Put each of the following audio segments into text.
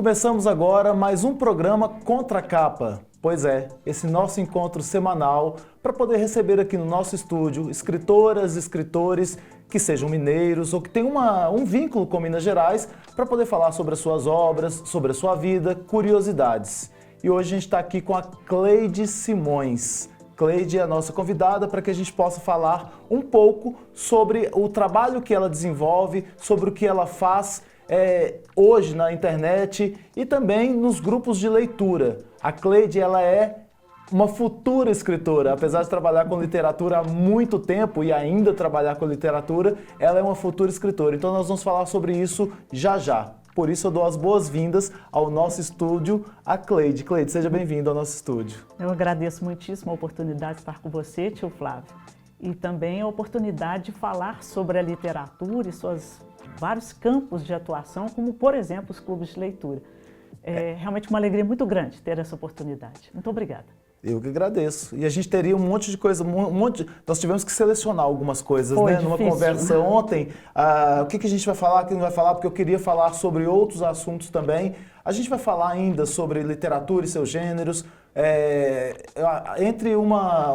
começamos agora mais um programa Contra a Capa. Pois é, esse nosso encontro semanal para poder receber aqui no nosso estúdio escritoras, escritores que sejam mineiros ou que tenham um vínculo com Minas Gerais para poder falar sobre as suas obras, sobre a sua vida, curiosidades. E hoje a gente está aqui com a Cleide Simões. Cleide é a nossa convidada para que a gente possa falar um pouco sobre o trabalho que ela desenvolve, sobre o que ela faz hoje na internet e também nos grupos de leitura. A Cleide, ela é uma futura escritora, apesar de trabalhar com literatura há muito tempo e ainda trabalhar com literatura, ela é uma futura escritora. Então nós vamos falar sobre isso já já. Por isso eu dou as boas-vindas ao nosso estúdio, a Cleide. Cleide, seja bem-vinda ao nosso estúdio. Eu agradeço muitíssimo a oportunidade de estar com você, tio Flávio, e também a oportunidade de falar sobre a literatura e seus vários campos de atuação, como, por exemplo, os clubes de leitura. É realmente uma alegria muito grande ter essa oportunidade. Muito obrigada. Eu que agradeço. E a gente teria um monte de coisa, nós tivemos que selecionar algumas coisas, Foi né? Numa difícil. conversa ontem, o que a gente vai falar, o que não vai falar, porque eu queria falar sobre outros assuntos também. A gente vai falar ainda sobre literatura e seus gêneros. Entre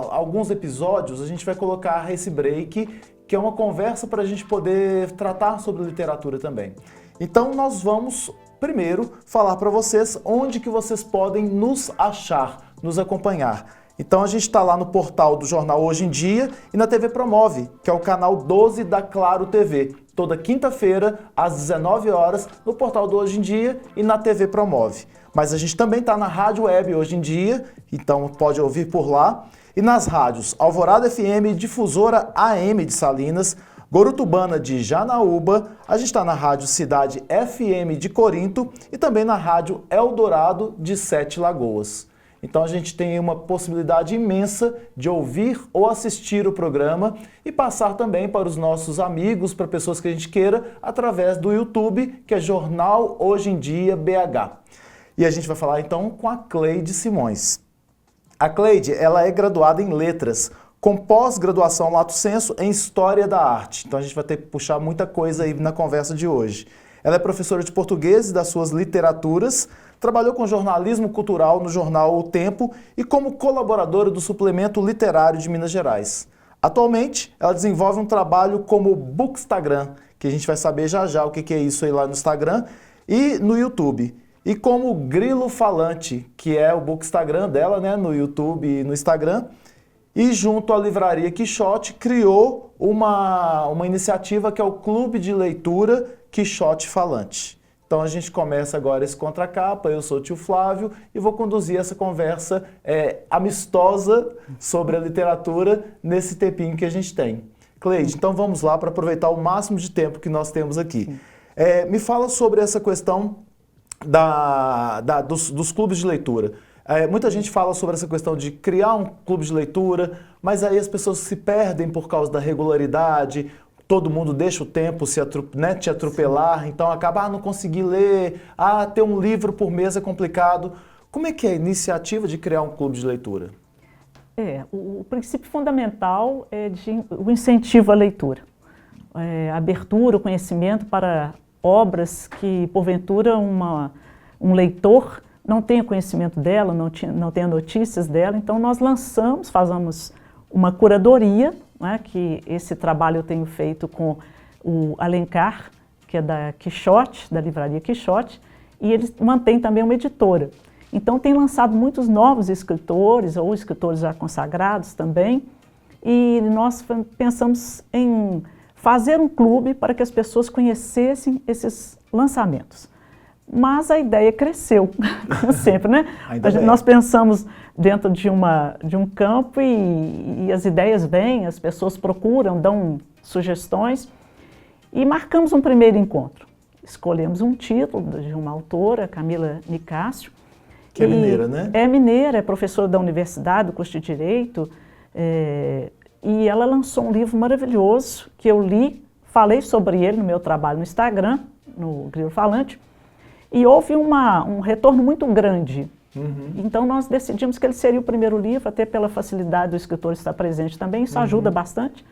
alguns episódios, a gente vai colocar esse break, que é uma conversa para a gente poder tratar sobre literatura também. Então nós vamos primeiro falar para vocês onde que vocês podem nos achar, nos acompanhar. Então a gente está lá no portal do jornal Hoje em Dia e na TV Promove, que é o canal 12 da Claro TV. Toda quinta-feira, às 19 horas, no portal do Hoje em Dia e na TV Promove. Mas a gente também está na Rádio Web Hoje em Dia, então pode ouvir por lá. E nas rádios Alvorada FM, Difusora AM de Salinas, Gorutubana de Janaúba, a gente está na Rádio Cidade FM de Corinto e também na Rádio Eldorado de Sete Lagoas. Então a gente tem uma possibilidade imensa de ouvir ou assistir o programa e passar também para os nossos amigos, para pessoas que a gente queira, através do YouTube, que é Jornal Hoje em Dia BH. E a gente vai falar então com a Cleide Simões. A Cleide, ela é graduada em Letras, com pós-graduação lato sensu em História da Arte. Então a gente vai ter que puxar muita coisa aí na conversa de hoje. Ela é professora de português e das suas literaturas, trabalhou com jornalismo cultural no jornal O Tempo e como colaboradora do Suplemento Literário de Minas Gerais. Atualmente, ela desenvolve um trabalho como Bookstagram, que a gente vai saber já já o que é isso aí lá no Instagram e no YouTube. E como Grilo Falante, que é o Bookstagram dela, né, no YouTube e no Instagram. E junto à Livraria Quixote, criou uma iniciativa que é o Clube de Leitura Quixote Falante. Então a gente começa agora esse Contra-Capa, eu sou o tio Flávio e vou conduzir essa conversa amistosa sobre a literatura nesse tempinho que a gente tem. Cleide, então vamos lá para aproveitar o máximo de tempo que nós temos aqui. Me fala sobre essa questão dos clubes de leitura. Muita gente fala sobre essa questão de criar um clube de leitura, mas aí as pessoas se perdem por causa da regularidade, todo mundo deixa o tempo te atropelar, então acaba, não consegui ler, ter um livro por mês é complicado. Como é que é a iniciativa de criar um clube de leitura? O princípio fundamental é o incentivo à leitura. A abertura, o conhecimento para obras que, porventura, um leitor não tenha conhecimento dela, não tenha notícias dela. Então, nós fazemos uma curadoria, né, que esse trabalho eu tenho feito com o Alencar, que é da Quixote, da Livraria Quixote, e ele mantém também uma editora. Então, tem lançado muitos novos escritores, ou escritores já consagrados também, e nós pensamos em fazer um clube para que as pessoas conhecessem esses lançamentos. Mas a ideia cresceu, como sempre, né? Nós pensamos dentro de um campo e as ideias vêm, as pessoas procuram, dão sugestões e marcamos um primeiro encontro. Escolhemos um título de uma autora, Camila Nicásio. Que é mineira, né? É mineira, é professora da universidade, do curso de Direito, e ela lançou um livro maravilhoso que eu li, falei sobre ele no meu trabalho no Instagram, no Grilo Falante, e houve um retorno muito grande. Então nós decidimos que ele seria o primeiro livro, até pela facilidade do escritor estar presente também, isso ajuda bastante,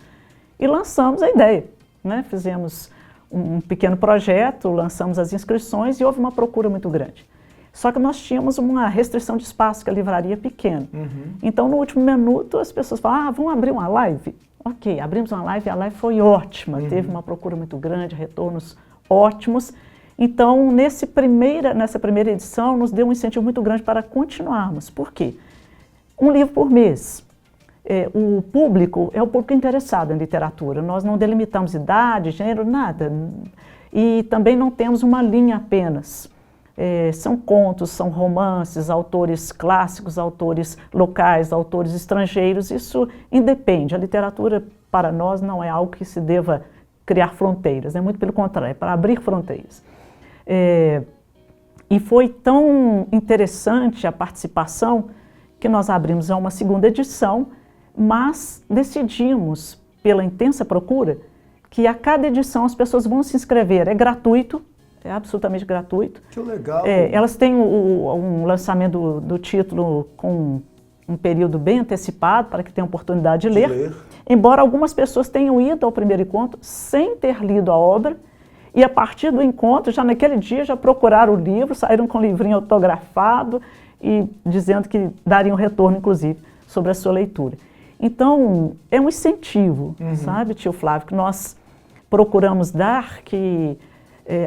e lançamos a ideia, né? Fizemos um pequeno projeto, lançamos as inscrições e houve uma procura muito grande. Só que nós tínhamos uma restrição de espaço, que a livraria é pequena. Então, no último minuto, as pessoas falaram, vamos abrir uma live? Ok, abrimos uma live e a live foi ótima. Teve uma procura muito grande, retornos ótimos. Então, nessa primeira edição, nos deu um incentivo muito grande para continuarmos. Por quê? Um livro por mês. O público é o público interessado em literatura. Nós não delimitamos idade, gênero, nada. E também não temos uma linha apenas. São contos, são romances, autores clássicos, autores locais, autores estrangeiros. Isso independe. A literatura, para nós, não é algo que se deva criar fronteiras. É muito pelo contrário, é para abrir fronteiras. E foi tão interessante a participação que nós abrimos uma segunda edição, mas decidimos, pela intensa procura, que a cada edição as pessoas vão se inscrever. É gratuito, é absolutamente gratuito. Que legal! Elas têm um lançamento do título com um período bem antecipado, para que tenham oportunidade de ler. Embora algumas pessoas tenham ido ao primeiro encontro sem ter lido a obra, e a partir do encontro, já naquele dia, já procuraram o livro, saíram com o livrinho autografado e dizendo que dariam retorno, inclusive, sobre a sua leitura. Então, é um incentivo, sabe, tio Flávio, que nós procuramos dar, que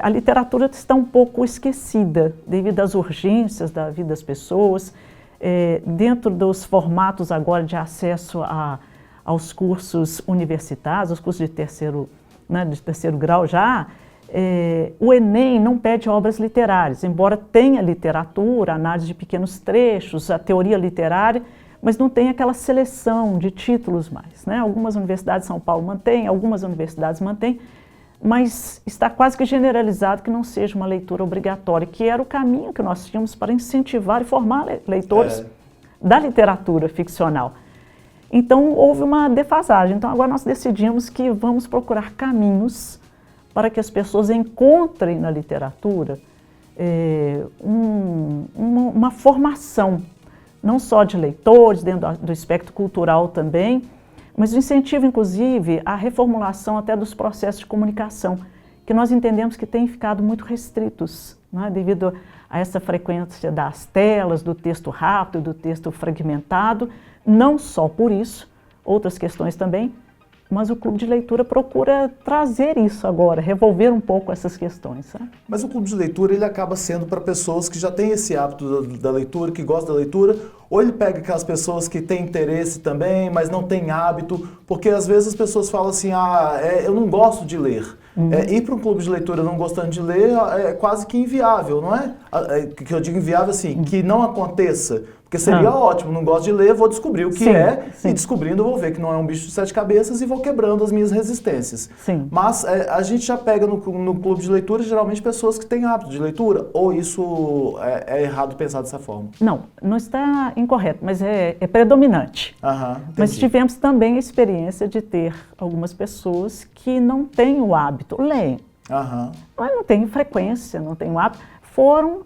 a literatura está um pouco esquecida devido às urgências da vida das pessoas, dentro dos formatos agora de acesso aos cursos universitários, aos cursos de terceiro grau já, o Enem não pede obras literárias, embora tenha literatura, análise de pequenos trechos, a teoria literária, mas não tem aquela seleção de títulos mais, né? Algumas universidades de São Paulo mantêm, algumas universidades mantêm, mas está quase que generalizado que não seja uma leitura obrigatória, que era o caminho que nós tínhamos para incentivar e formar leitores da literatura ficcional. Então, houve uma defasagem. Então, agora nós decidimos que vamos procurar caminhos para que as pessoas encontrem na literatura uma formação, não só de leitores, dentro do espectro cultural também, mas o incentivo, inclusive, à reformulação até dos processos de comunicação, que nós entendemos que têm ficado muito restritos, né, devido a essa frequência das telas, do texto rápido, do texto fragmentado. Não só por isso, outras questões também, mas o Clube de Leitura procura trazer isso agora, revolver um pouco essas questões. Sabe? Mas o Clube de Leitura, ele acaba sendo para pessoas que já têm esse hábito da leitura, que gostam da leitura, ou ele pega aquelas pessoas que têm interesse também, mas não têm hábito, porque às vezes as pessoas falam assim, eu não gosto de ler. Ir para um clube de leitura não gostando de ler é quase que inviável, não é? Que eu digo inviável assim, que não aconteça. Porque seria ótimo, não gosto de ler, vou descobrir o que e descobrindo vou ver que não é um bicho de 7 cabeças e vou quebrando as minhas resistências. Mas a gente já pega no clube de leitura geralmente pessoas que têm hábito de leitura, ou isso é errado pensar dessa forma? Não está incorreto, mas é predominante. Mas tivemos também a experiência de ter algumas pessoas que não têm o hábito, leem, mas não têm frequência, não têm o hábito, foram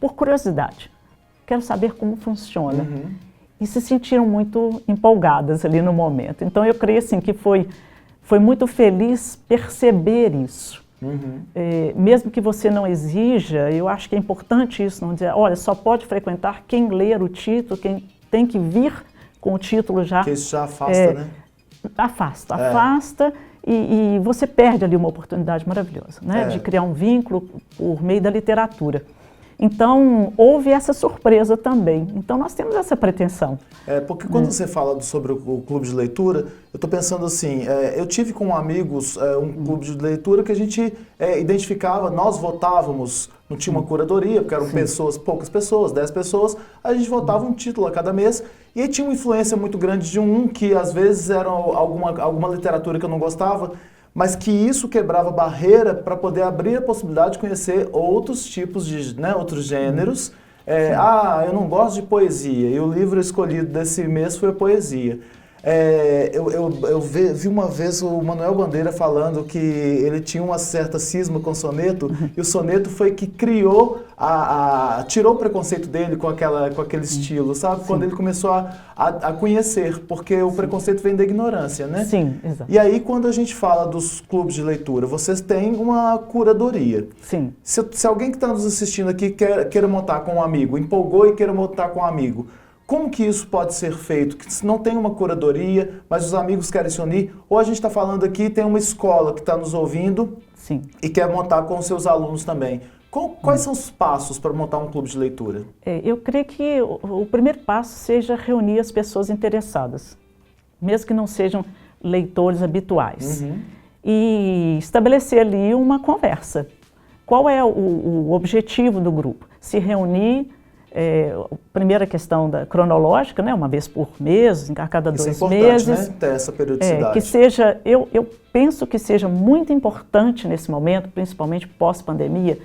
por curiosidade. Quero saber como funciona. E se sentiram muito empolgadas ali no momento. Então, eu creio assim, que foi muito feliz perceber isso. Mesmo que você não exija, eu acho que é importante isso, não dizer, olha, só pode frequentar quem ler o título, quem tem que vir com o título já. Porque isso já afasta, né? Afasta e você perde ali uma oportunidade maravilhosa, né? De criar um vínculo por meio da literatura. Então, houve essa surpresa também. Então, nós temos essa pretensão. Porque quando você fala sobre o clube de leitura, eu estou pensando assim, eu tive com amigos um clube de leitura que a gente identificava, nós votávamos, não tinha uma curadoria, porque eram poucas pessoas, 10 pessoas, a gente votava um título a cada mês, e aí tinha uma influência muito grande de um que às vezes era alguma literatura que eu não gostava, mas que isso quebrava barreira para poder abrir a possibilidade de conhecer outros tipos de, outros gêneros. Eu não gosto de poesia, e o livro escolhido desse mês foi a poesia. Eu vi uma vez o Manuel Bandeira falando que ele tinha uma certa cisma com o soneto, e o soneto foi que criou tirou o preconceito dele com aquele estilo, sabe? Sim. Quando ele começou a conhecer, porque o preconceito vem da ignorância, né? Sim, exato. E aí, quando a gente fala dos clubes de leitura, vocês têm uma curadoria. Sim. Se alguém que está nos assistindo aqui queira montar com um amigo, empolgou e queira montar com um amigo, como que isso pode ser feito? Que se não tem uma curadoria, mas os amigos querem se unir, ou a gente está falando aqui, tem uma escola que está nos ouvindo. Sim. E quer montar com os seus alunos também. Quais são os passos para montar um clube de leitura? Eu creio que o primeiro passo seja reunir as pessoas interessadas, mesmo que não sejam leitores habituais, e estabelecer ali uma conversa. Qual é o objetivo do grupo? Se reunir, primeira questão cronológica, né, uma vez por mês, a cada 2 meses. Isso é importante, né, ter essa periodicidade. Que seja, eu penso que seja muito importante nesse momento, principalmente pós-pandemia,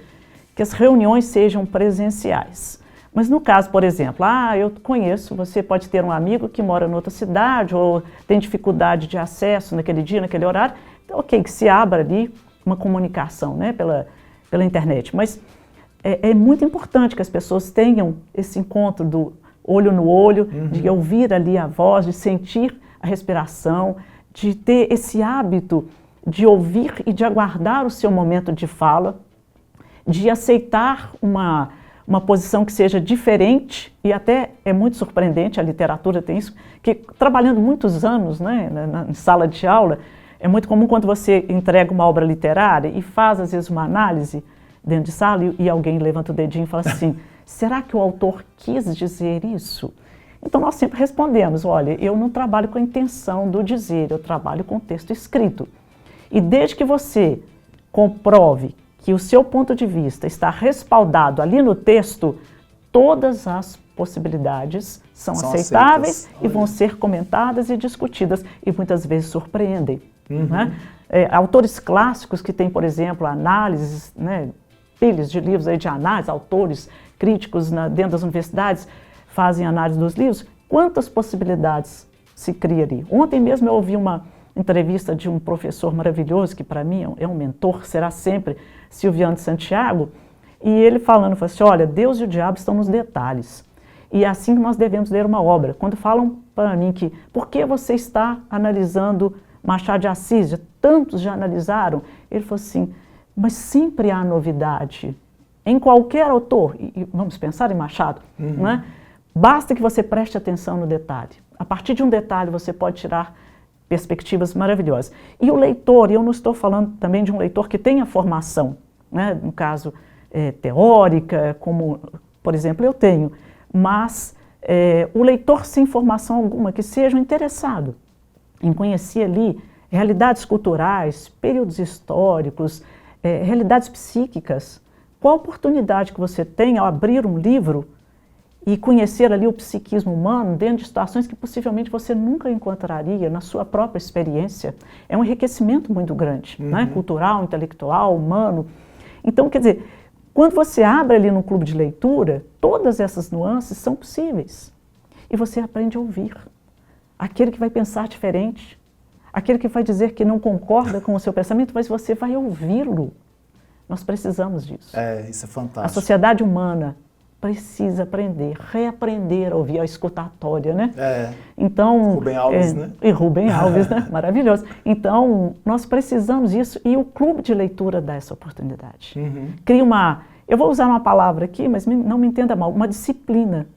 que as reuniões sejam presenciais. Mas no caso, por exemplo, eu conheço, você pode ter um amigo que mora em outra cidade ou tem dificuldade de acesso naquele dia, naquele horário, então, ok, que se abra ali uma comunicação, né, pela internet. Mas é muito importante que as pessoas tenham esse encontro do olho no olho, de ouvir ali a voz, de sentir a respiração, de ter esse hábito de ouvir e de aguardar o seu momento de fala, de aceitar uma posição que seja diferente, e até é muito surpreendente, a literatura tem isso, que trabalhando muitos anos, né, na sala de aula, é muito comum quando você entrega uma obra literária e faz às vezes uma análise dentro de sala e alguém levanta o dedinho e fala assim, será que o autor quis dizer isso? Então nós sempre respondemos, olha, eu não trabalho com a intenção do dizer, eu trabalho com o texto escrito. E desde que você comprove que o seu ponto de vista está respaldado ali no texto, todas as possibilidades são aceitáveis e vão ser comentadas e discutidas e muitas vezes surpreendem. Né? Autores clássicos que têm, por exemplo, análises, né, pilhas de livros aí de análise, autores críticos dentro das universidades fazem análise dos livros, quantas possibilidades se cria ali? Ontem mesmo eu ouvi uma entrevista de um professor maravilhoso, que para mim é um mentor, será sempre, Silviano de Santiago, e ele falou assim, olha, Deus e o diabo estão nos detalhes, e é assim que nós devemos ler uma obra. Quando falam para mim que, por que você está analisando Machado de Assis? Tantos já analisaram. Ele falou assim, mas sempre há novidade, em qualquer autor, e vamos pensar em Machado, né? Basta que você preste atenção no detalhe. A partir de um detalhe você pode tirar perspectivas maravilhosas. E o leitor, e eu não estou falando também de um leitor que tenha formação, né, no caso teórica, como, por exemplo, eu tenho, mas o leitor sem formação alguma, que seja interessado em conhecer ali realidades culturais, períodos históricos, realidades psíquicas. Qual a oportunidade que você tem ao abrir um livro e conhecer ali o psiquismo humano dentro de situações que possivelmente você nunca encontraria na sua própria experiência. É um enriquecimento muito grande, né? Cultural, intelectual, humano. Então, quer dizer, quando você abre ali no clube de leitura, todas essas nuances são possíveis. E você aprende a ouvir. Aquele que vai pensar diferente, aquele que vai dizer que não concorda com o seu pensamento, mas você vai ouvi-lo. Nós precisamos disso. Isso é fantástico. A sociedade humana precisa aprender, reaprender a ouvir a escutatória, né? Então, Rubem Alves, né? E Rubem Alves, né? Maravilhoso. Então, nós precisamos disso e o clube de leitura dá essa oportunidade. Cria eu vou usar uma palavra aqui, mas não me entenda mal, uma disciplina.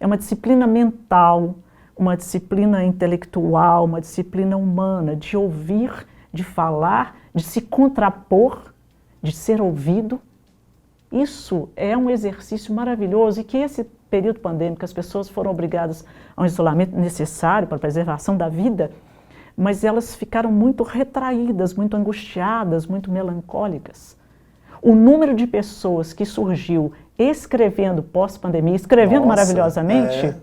É uma disciplina mental, uma disciplina intelectual, uma disciplina humana, de ouvir, de falar, de se contrapor, de ser ouvido. Isso é um exercício maravilhoso e que esse período pandêmico as pessoas foram obrigadas a um isolamento necessário para a preservação da vida, mas elas ficaram muito retraídas, muito angustiadas, muito melancólicas. O número de pessoas que surgiu escrevendo pós-pandemia, escrevendo maravilhosamente,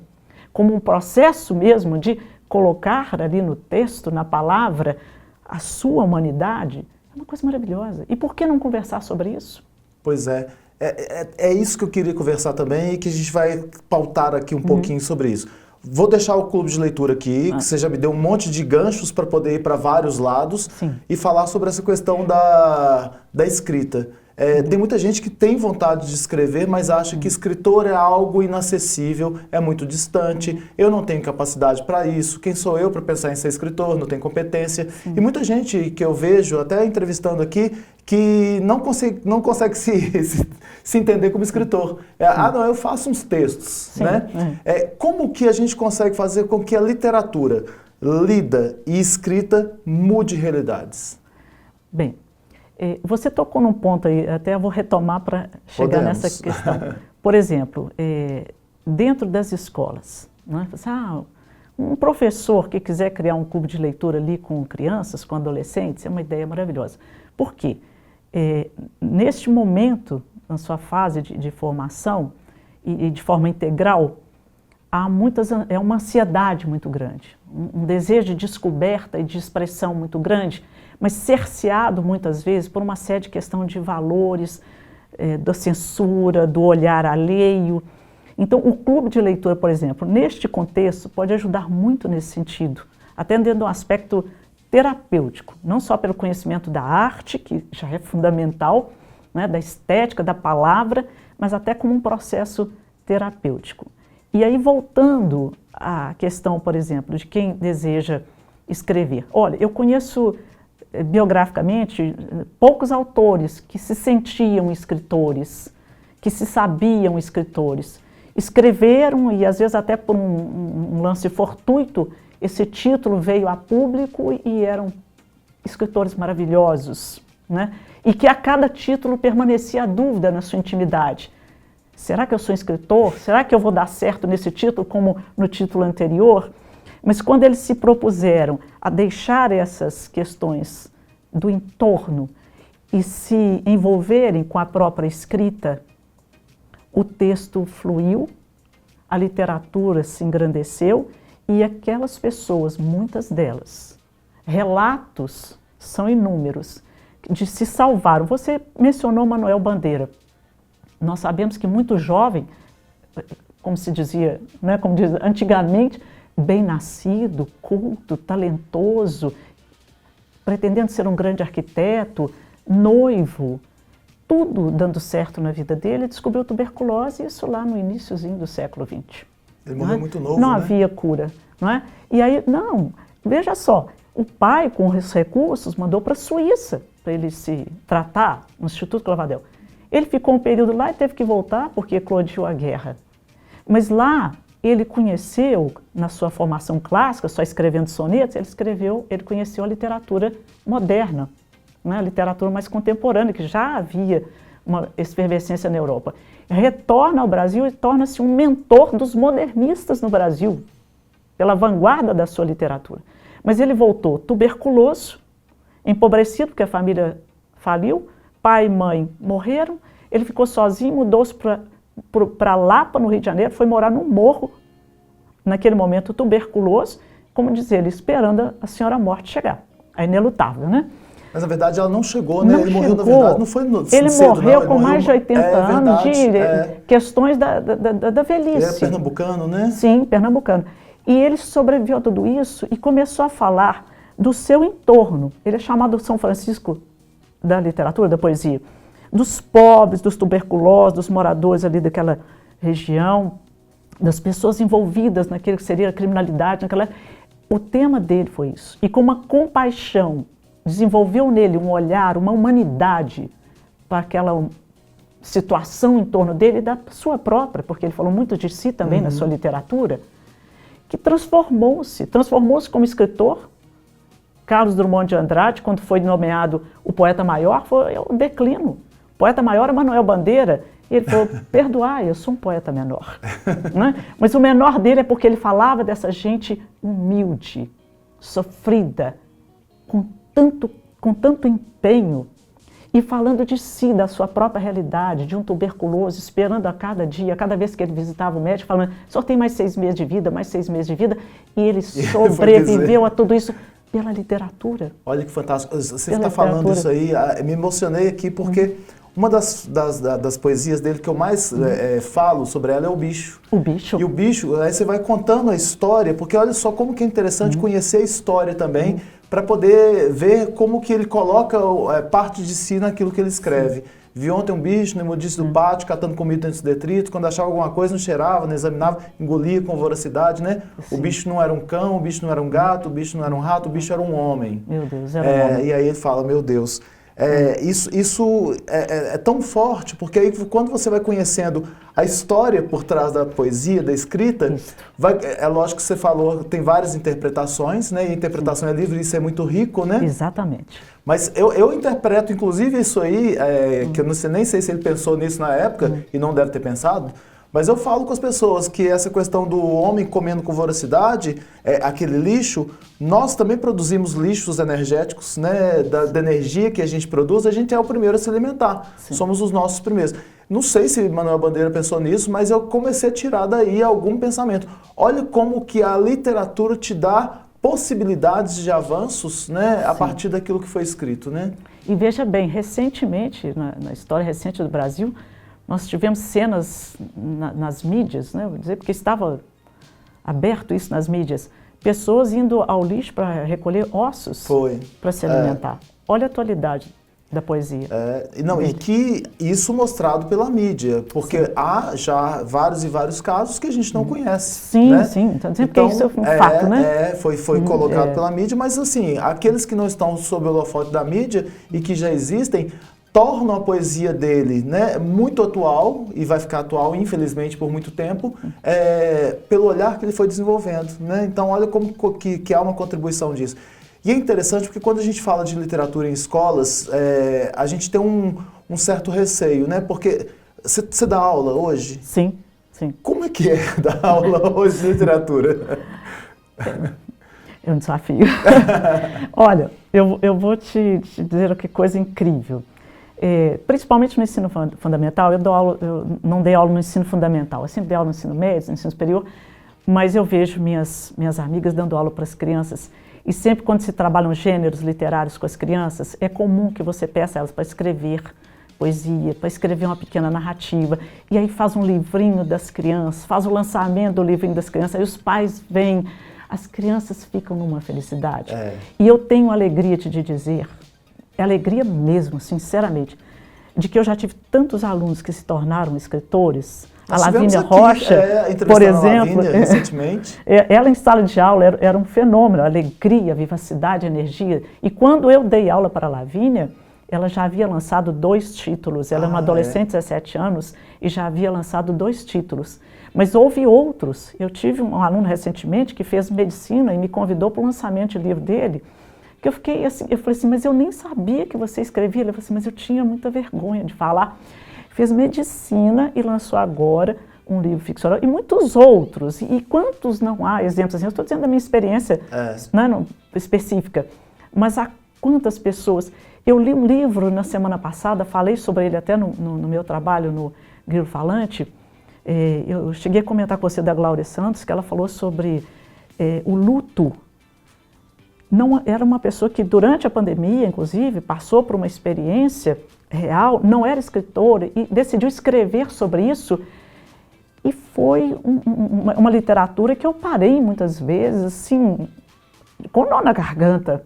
como um processo mesmo de colocar ali no texto, na palavra, a sua humanidade, é uma coisa maravilhosa. E por que não conversar sobre isso? Pois é. É isso que eu queria conversar também e que a gente vai pautar aqui um pouquinho sobre isso. Vou deixar o clube de leitura aqui, que você já me deu um monte de ganchos para poder ir para vários lados e falar sobre essa questão da escrita. Tem muita gente que tem vontade de escrever, mas acha que escritor é algo inacessível, é muito distante, eu não tenho capacidade para isso, quem sou eu para pensar em ser escritor, não tenho competência. E muita gente que eu vejo, até entrevistando aqui, que não consegue se entender como escritor. Não, eu faço uns textos, né? Como que a gente consegue fazer com que a literatura lida e escrita mude realidades? Bem, você tocou num ponto aí, até eu vou retomar para chegar nessa questão. Por exemplo, dentro das escolas, né? Um professor que quiser criar um clube de leitura ali com crianças, com adolescentes, é uma ideia maravilhosa. Por quê? Neste momento, na sua fase de formação e de forma integral, é uma ansiedade muito grande, um desejo de descoberta e de expressão muito grande, mas cerceado muitas vezes por uma série de questões de valores, da censura, do olhar alheio. Então, o clube de leitura, por exemplo, neste contexto, pode ajudar muito nesse sentido, até dentro de um aspecto terapêutico, não só pelo conhecimento da arte, que já é fundamental, né, da estética, da palavra, mas até como um processo terapêutico. E aí, voltando à questão, por exemplo, de quem deseja escrever. Olha, eu conheço biograficamente poucos autores que se sentiam escritores, que se sabiam escritores. Escreveram e, às vezes, até por um lance fortuito, esse título veio a público e eram escritores maravilhosos, né? E que a cada título permanecia a dúvida na sua intimidade. Será que eu sou escritor? Será que eu vou dar certo nesse título como no título anterior? Mas quando eles se propuseram a deixar essas questões do entorno e se envolverem com a própria escrita, o texto fluiu, a literatura se engrandeceu e aquelas pessoas, muitas delas, relatos são inúmeros, de se salvaram. Você mencionou Manuel Bandeira. Nós sabemos que muito jovem, como se dizia, né, como diz antigamente, bem nascido, culto, talentoso, pretendendo ser um grande arquiteto, noivo, tudo dando certo na vida dele, descobriu tuberculose, isso lá no iniciozinho do século XX. Ele morreu muito novo, não né? havia cura, não é? E aí, veja só, o pai, com os recursos, mandou para a Suíça, para ele se tratar, no Instituto Clavadel. Ele ficou um período lá e teve que voltar, porque eclodiu a guerra. Mas lá, ele conheceu, na sua formação clássica, só escrevendo sonetos, ele conheceu a literatura moderna, né? A literatura mais contemporânea, que já havia uma efervescência na Europa. Retorna ao Brasil e torna-se um mentor dos modernistas no Brasil, pela vanguarda da sua literatura. Mas ele voltou tuberculoso, empobrecido, porque a família faliu, pai e mãe morreram, ele ficou sozinho, mudou-se para Lapa, no Rio de Janeiro, foi morar num morro, naquele momento tuberculoso, como dizer, ele esperando a senhora morte chegar. A inelutável, né? Mas na verdade ela não chegou, né? Não ele chegou. Morreu, na verdade, não foi no Ele cedo, morreu não. com mais de 80 anos de questões da velhice. Ele era pernambucano, né? Sim, pernambucano. E ele sobreviveu a tudo isso e começou a falar do seu entorno. Ele é chamado São Francisco da literatura, da poesia. Dos pobres, dos tuberculosos, dos moradores ali daquela região, das pessoas envolvidas naquilo que seria a criminalidade. O tema dele foi isso. E com uma compaixão, desenvolveu nele um olhar, uma humanidade para aquela situação em torno dele e da sua própria, porque ele falou muito de si também na sua literatura, que transformou-se como escritor. Carlos Drummond de Andrade, quando foi nomeado o poeta maior, foi o declínio. O poeta maior é Manuel Bandeira. Ele falou, perdoai, eu sou um poeta menor. Né? Mas o menor dele é porque ele falava dessa gente humilde, sofrida, com tanto empenho, e falando de si, da sua própria realidade, de um tuberculoso, esperando a cada dia, cada vez que ele visitava o médico, falando, só tem mais 6 meses de vida, mais 6 meses de vida, e ele sobreviveu a tudo isso pela literatura. Olha que fantástico. Você está falando isso aí, me emocionei aqui, porque uma das poesias dele que eu mais falo sobre ela é O Bicho. O Bicho. E o Bicho, aí você vai contando a história, porque olha só como que é interessante conhecer a história também, para poder ver como que ele coloca parte de si naquilo que ele escreve. Vi ontem um bicho no imundício do pátio, catando comida dentro dos detritos, quando achava alguma coisa, não cheirava, não examinava, engolia com voracidade, né? Sim. O bicho não era um cão, o bicho não era um gato, o bicho não era um rato, o bicho era um homem. Meu Deus, era um homem. E aí ele fala, meu Deus, isso é tão forte, porque aí quando você vai conhecendo a história por trás da poesia, da escrita, é lógico que você falou, tem várias interpretações, né? E a interpretação é livre, isso é muito rico, né? Exatamente. Mas eu interpreto, inclusive, isso aí, que eu não sei, nem sei se ele pensou nisso na época, e não deve ter pensado, mas eu falo com as pessoas que essa questão do homem comendo com voracidade, aquele lixo, nós também produzimos lixos energéticos, né? Da energia que a gente produz, a gente é o primeiro a se alimentar. Sim. Somos os nossos primeiros. Não sei se Manuel Bandeira pensou nisso, mas eu comecei a tirar daí algum pensamento. Olha como que a literatura te dá possibilidades de avanços, né, a partir daquilo que foi escrito, né? E veja bem, recentemente, na história recente do Brasil, nós tivemos cenas nas mídias, né, vou dizer, porque estava aberto isso nas mídias, pessoas indo ao lixo para recolher ossos para se alimentar. Olha a atualidade da poesia. E que isso mostrado pela mídia, porque há já vários e vários casos que a gente não conhece. Sim, né? sim. Então, que isso é um fato, né? Foi colocado pela mídia, mas assim, aqueles que não estão sob o holofote da mídia e que já existem, tornam a poesia dele, né, muito atual, e vai ficar atual, infelizmente, por muito tempo, pelo olhar que ele foi desenvolvendo. Né? Então, olha como que há uma contribuição disso. E é interessante porque quando a gente fala de literatura em escolas, a gente tem um certo receio, né? Porque você dá aula hoje? Sim, sim. Como é que é dar aula hoje de literatura? É um desafio. Olha, eu vou te dizer que coisa incrível. Principalmente no ensino fundamental, eu não dei aula no ensino fundamental, eu sempre dei aula no ensino médio, no ensino superior, mas eu vejo minhas amigas dando aula para as crianças. E sempre quando se trabalham gêneros literários com as crianças, é comum que você peça elas para escrever poesia, para escrever uma pequena narrativa. E aí faz um livrinho das crianças, faz o lançamento do livrinho das crianças, aí os pais vêm, as crianças ficam numa felicidade. E eu tenho alegria de dizer, alegria mesmo, sinceramente, de que eu já tive tantos alunos que se tornaram escritores. A Lavínia Rocha, por exemplo, recentemente. Ela em sala de aula era um fenômeno, alegria, vivacidade, energia. E quando eu dei aula para a Lavínia, ela já havia lançado 2 títulos. Ela é uma adolescente de 17 anos e já havia lançado 2 títulos. Mas houve outros. Eu tive um aluno recentemente que fez medicina e me convidou para o lançamento de livro dele. Que eu fiquei assim, eu falei assim, mas eu nem sabia que você escrevia. Ele falou assim, mas eu tinha muita vergonha de falar. Fez medicina e lançou agora um livro ficcional e muitos outros. E quantos não há exemplos assim? Eu estou dizendo da minha experiência específica, mas há quantas pessoas. Eu li um livro na semana passada, falei sobre ele até no meu trabalho no Grilo Falante. Eu cheguei a comentar com você da Glória Santos, que ela falou sobre o luto. Não, era uma pessoa que durante a pandemia, inclusive, passou por uma experiência real, não era escritora e decidiu escrever sobre isso. E foi uma literatura que eu parei muitas vezes, assim, com nó na garganta.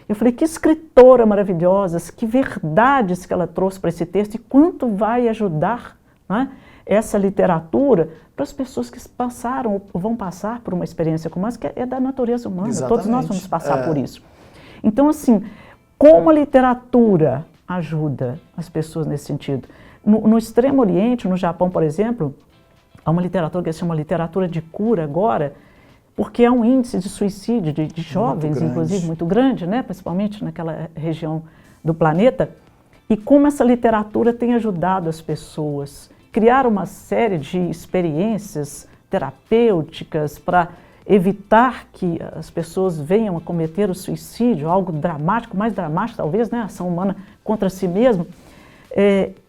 Eu falei, que escritora maravilhosa, que verdades que ela trouxe para esse texto e quanto vai ajudar, né, essa literatura para as pessoas que passaram ou vão passar por uma experiência como essa, que é da natureza humana. Exatamente. Todos nós vamos passar por isso. Então, assim, como a literatura ajuda as pessoas nesse sentido? No Extremo Oriente, no Japão, por exemplo, há uma literatura que se chama literatura de cura agora, porque há um índice de suicídio de jovens, inclusive, muito grande, né? Principalmente naquela região do planeta. E como essa literatura tem ajudado as pessoas a criar uma série de experiências terapêuticas para evitar que as pessoas venham a cometer o suicídio, algo dramático, mais dramático talvez, né? A ação humana contra si mesmo.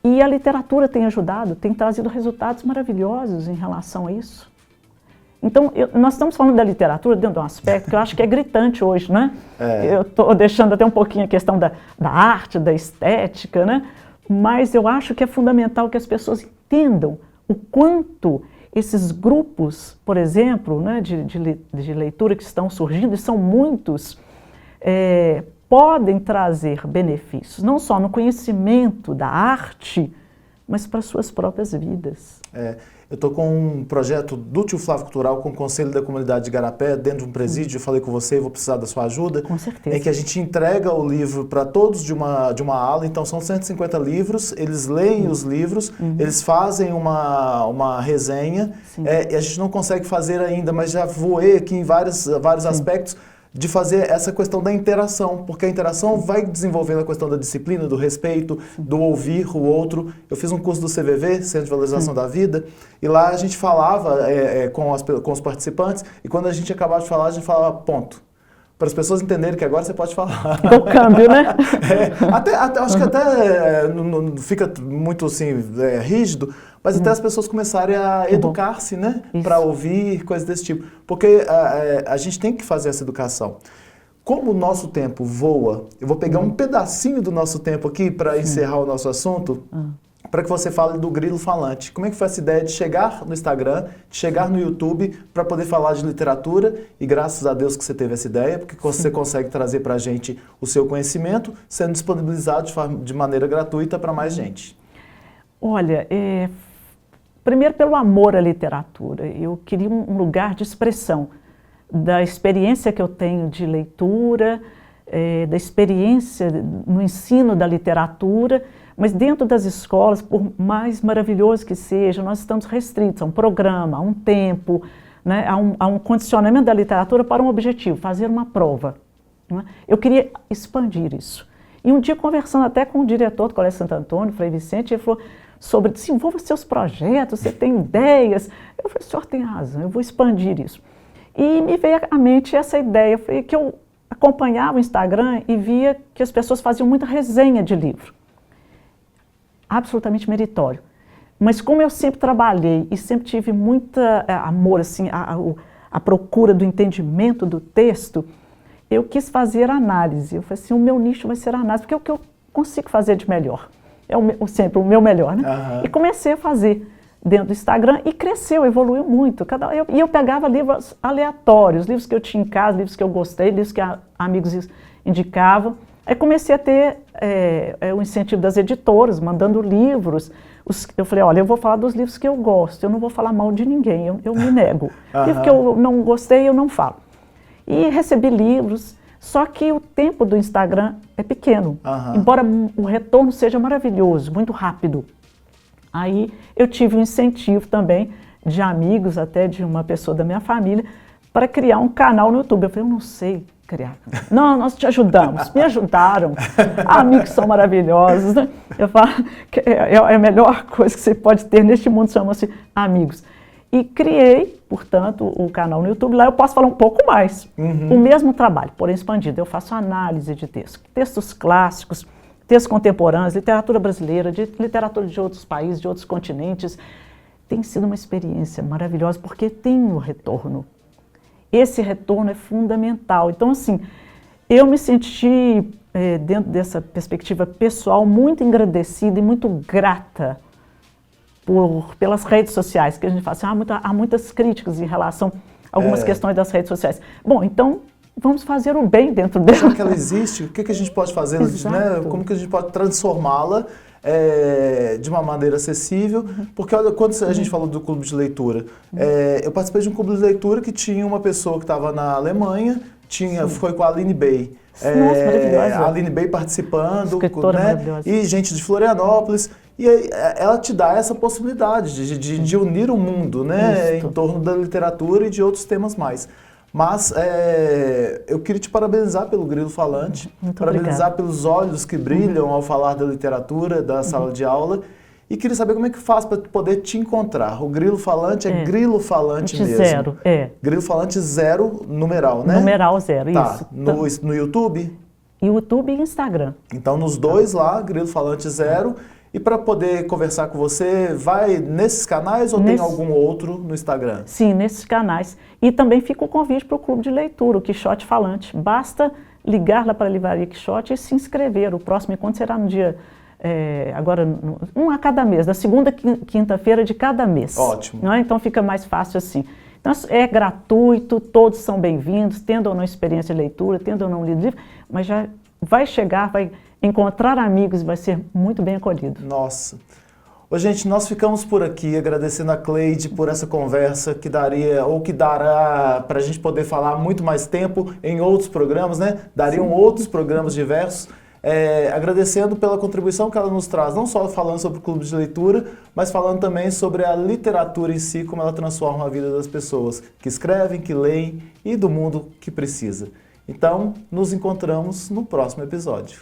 E a literatura tem ajudado, tem trazido resultados maravilhosos em relação a isso. Então, nós estamos falando da literatura dentro de um aspecto que eu acho que é gritante hoje, né? Eu estou deixando até um pouquinho a questão da arte, da estética, né? Mas eu acho que é fundamental que as pessoas entendam o quanto esses grupos, por exemplo, né, de leitura que estão surgindo, e são muitos, podem trazer benefícios, não só no conhecimento da arte, mas para suas próprias vidas. Eu estou com um projeto do Tio Flávio Cultural com o Conselho da Comunidade de Igarapé, dentro de um presídio. Eu falei com você e vou precisar da sua ajuda. Com certeza. Em que a gente entrega o livro para todos de uma ala. Então são 150 livros, eles leem os livros, eles fazem uma resenha. E a gente não consegue fazer ainda, mas já voei aqui em vários aspectos de fazer essa questão da interação, porque a interação vai desenvolvendo a questão da disciplina, do respeito, do ouvir o outro. Eu fiz um curso do CVV, Centro de Valorização da Vida, e lá a gente falava com os participantes, e quando a gente acabava de falar, a gente falava ponto. Para as pessoas entenderem que agora você pode falar. O câmbio, né? Acho que até não fica muito assim, rígido, mas até as pessoas começarem a educar-se, né? Para ouvir, coisas desse tipo. Porque a gente tem que fazer essa educação. Como o nosso tempo voa, eu vou pegar um pedacinho do nosso tempo aqui para encerrar o nosso assunto, para que você fale do Grilo Falante. Como é que foi essa ideia de chegar no Instagram, de chegar no YouTube, para poder falar de literatura? E graças a Deus que você teve essa ideia, porque você consegue trazer para a gente o seu conhecimento, sendo disponibilizado de maneira gratuita para mais gente. Olha, primeiro pelo amor à literatura. Eu queria um lugar de expressão da experiência que eu tenho de leitura, da experiência no ensino da literatura, mas dentro das escolas, por mais maravilhoso que seja, nós estamos restritos a um programa, a um tempo, né, a um condicionamento da literatura para um objetivo, fazer uma prova. Né? Eu queria expandir isso. E um dia, conversando até com o diretor do Colégio Santo Antônio, Frei Vicente, ele falou sobre desenvolva seus projetos, você tem ideias. Eu falei, o senhor tem razão, eu vou expandir isso. E me veio à mente essa ideia, foi que eu acompanhava o Instagram e via que as pessoas faziam muita resenha de livro. Absolutamente meritório. Mas como eu sempre trabalhei e sempre tive muito amor, assim, a procura do entendimento do texto, eu quis fazer análise. Eu falei assim, o meu nicho vai ser a análise, porque é o que eu consigo fazer de melhor. Sempre o meu melhor, né? E comecei a fazer dentro do Instagram e cresceu, evoluiu muito. E eu pegava livros aleatórios, livros que eu tinha em casa, livros que eu gostei, livros que amigos indicavam. Aí comecei a ter o incentivo das editoras, mandando livros. Eu falei, olha, eu vou falar dos livros que eu gosto, eu não vou falar mal de ninguém, eu me nego. Livro que eu não gostei, eu não falo. E recebi livros, só que o tempo do Instagram é pequeno, embora o retorno seja maravilhoso, muito rápido. Aí eu tive um incentivo também de amigos, até de uma pessoa da minha família, para criar um canal no YouTube. Eu falei, eu não sei criar. Não, nós te ajudamos, me ajudaram. Amigos são maravilhosos, né? Eu falo que é a melhor coisa que você pode ter neste mundo, chama-se amigos. E criei, portanto, o canal no YouTube. Lá eu posso falar um pouco mais. O mesmo trabalho, porém expandido. Eu faço análise de textos, textos clássicos, textos contemporâneos, literatura brasileira, literatura de outros países, de outros continentes. Tem sido uma experiência maravilhosa, porque tem o retorno. Esse retorno é fundamental. Então, assim, eu me senti, dentro dessa perspectiva pessoal, muito engrandecida e muito grata pelas redes sociais, que a gente fala assim, há muitas críticas em relação a algumas questões das redes sociais. Bom, então, vamos fazer o bem dentro dela. Já que ela existe, o que a gente pode fazer, né? Como que a gente pode transformá-la de uma maneira acessível? Porque olha, quando a gente falou do clube de leitura, eu participei de um clube de leitura que tinha uma pessoa que estava na Alemanha, foi com a Aline Bey. Nossa, maravilhosa. A Aline Bey participando, escritora, né? Maravilhosa. E gente de Florianópolis. E aí, ela te dá essa possibilidade de unir o mundo, né? Em torno da literatura e de outros temas mais. Mas eu queria te parabenizar pelo Grilo Falante, parabenizar pelos olhos que brilham ao falar da literatura, da sala de aula, e queria saber como é que faz para poder te encontrar. O Grilo Falante é Grilo Falante mesmo. Zero, Grilo Falante 0, numeral, né? Numeral 0, tá. isso. No YouTube? YouTube e Instagram. Então nos dois lá, Grilo Falante 0. E para poder conversar com você, vai nesses canais ou tem algum outro no Instagram? Sim, nesses canais. E também fica o convite para o Clube de Leitura, o Quixote Falante. Basta ligar lá para a Livraria Quixote e se inscrever. O próximo encontro será no dia, um a cada mês, da segunda quinta-feira de cada mês. Ótimo. Não é? Então fica mais fácil assim. Então é gratuito, todos são bem-vindos, tendo ou não experiência de leitura, tendo ou não lido livro, mas já vai chegar, vai encontrar amigos, vai ser muito bem acolhido. Nossa. Ô, gente, nós ficamos por aqui agradecendo a Cleide por essa conversa que daria ou que dará para a gente poder falar muito mais tempo em outros programas, né? Dariam Sim. outros programas diversos. Agradecendo pela contribuição que ela nos traz, não só falando sobre o clube de leitura, mas falando também sobre a literatura em si, como ela transforma a vida das pessoas que escrevem, que leem e do mundo que precisa. Então, nos encontramos no próximo episódio.